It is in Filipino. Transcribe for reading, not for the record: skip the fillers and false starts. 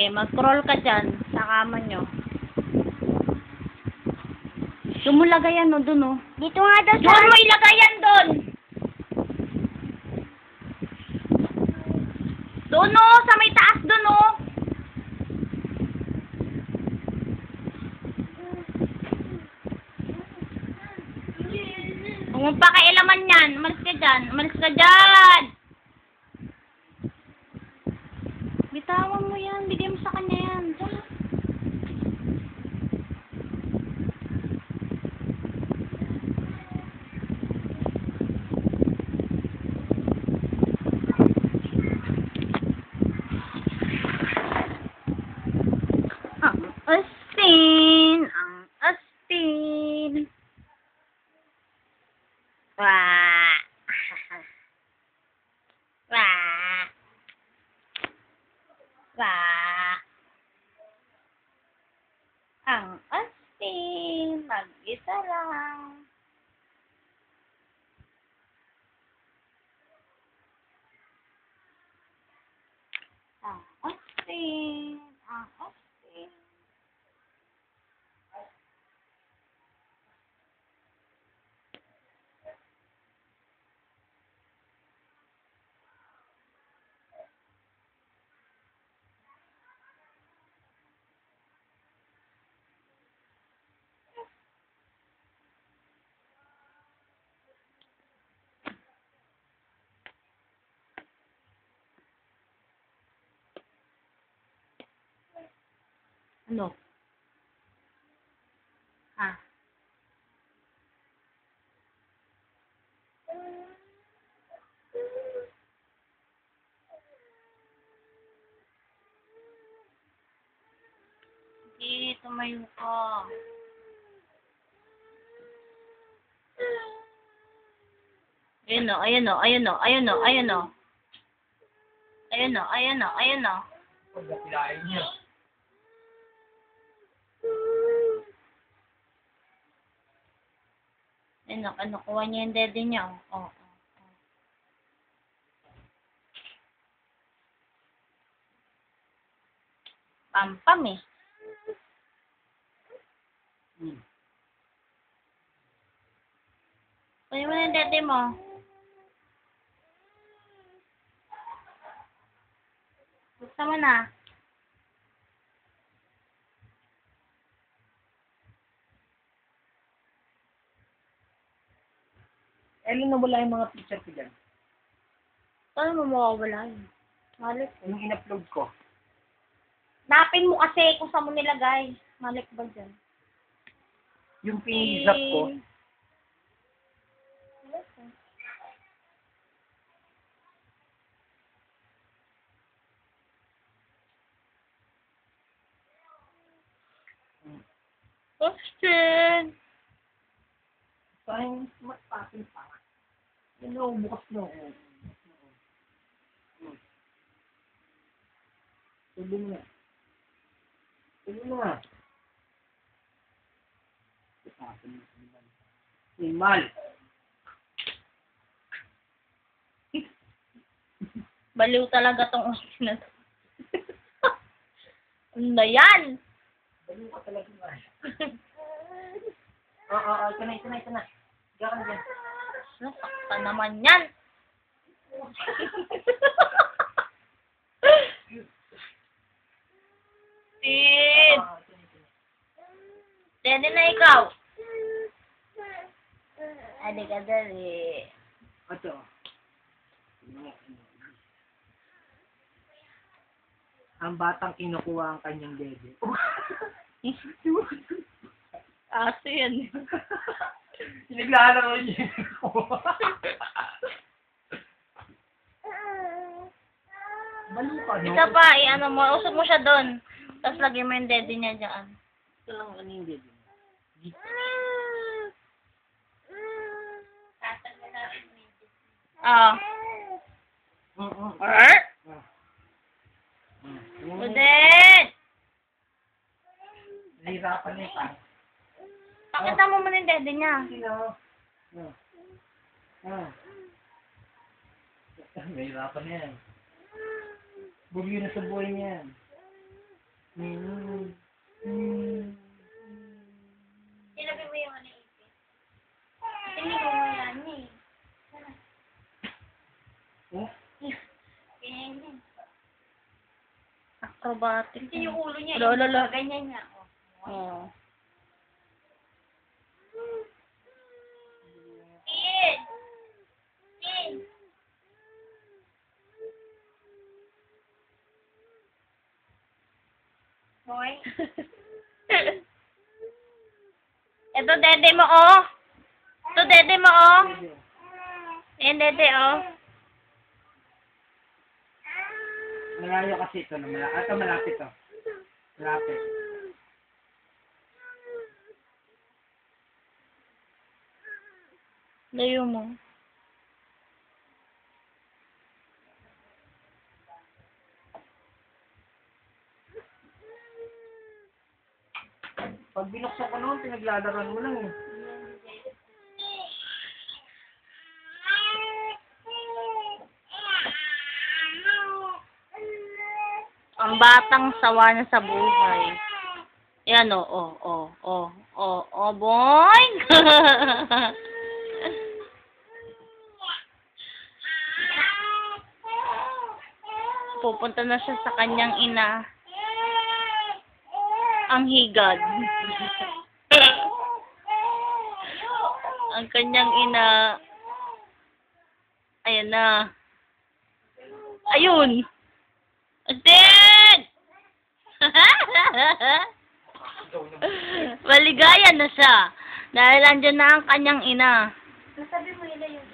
Sige, mag-crawl ka dyan sa kama nyo. Doon mo lagay yan, no? Doon, no? Dito nga daw sa... Doon mo ilagay yan, doon! Doon, no? Sa may taas doon, no? Huwag mong pakialaman yan. Umalis ka dyan. Umalis ka dyan! Bitawan mo yan. Bigay mo sa kanya yan. Ang asin. Ang asin. Wah. Wah. Wah. Ang asin. Mag-isa lang. Ang asin. Ang asin. Ano? Ah. Sige, tumayo ka. Ayun o, ayun o, ayun o, ayun o, ayun o. Ayun o, ayun o, ayun o. Pagkakilain niya. Ayun o, kinukuha niya yung dede niya. O, o. Pampam eh. Kunin mo na yung dede mo. Buksan mo na. Ellen, nawala yung mga picture ko dyan. Paano mo mawawala yun? Malik. Yung in-upload ko. Napin mo kasi kung saan mo nilagay. Malik ba dyan? Yung pinizap ko. Question! Sayang, matapin pa. Yan na, bukas na ako. Sabi mo na. Sabi mo na. Matapin mo. Mal. Baliw talaga tong oras na to. Ano na yan? Baliw ka talaga ba? Oo, ito na, ito na, ito na. Diyan ka na dyan. Nasaktan naman yan. Sid! Dede na ikaw. Adi ka dali. Ito. Ang batang kinukuha ang kanyang dede. Aso yan. Naglalaro niya. Baliw ka, no? Isa pa, i-ano mo, usog mo siya doon. Tapos lagyan mo yung dede niya dyan. Ito lang ano yung dede. Ah. Er? Udet! Udet! Nahirapan niya pa. Pakita mo muna yung dede niya. Sino? Nahirapan niya yan. Bugyo na sa buhay niya yan. Sinabi mo yung ano ipin? Tingin mo mo yan eh. Oh? Ganyan yan. Acrobatic. Kasi yung ulo niya, Lolo. ganyan niya. Oh. Pin! Pin! Boy? Ito dede mo oh. Ito dede mo oh. Ayan dede oh. Malayo kasi ito. Ito malapit to. Malapit. Layo mo. Pag binuksan ko noon, pinaglalaroan mo lang eh. Ang batang sawa na sa buhay. Yan boing! Pupunta na siya sa kanyang ina. Ang higad. Ang kanyang ina. Ayan na. Ayun! Atin! Maligaya na siya. Dahil andyan na ang kanyang ina. Nasabi mo yun na yun.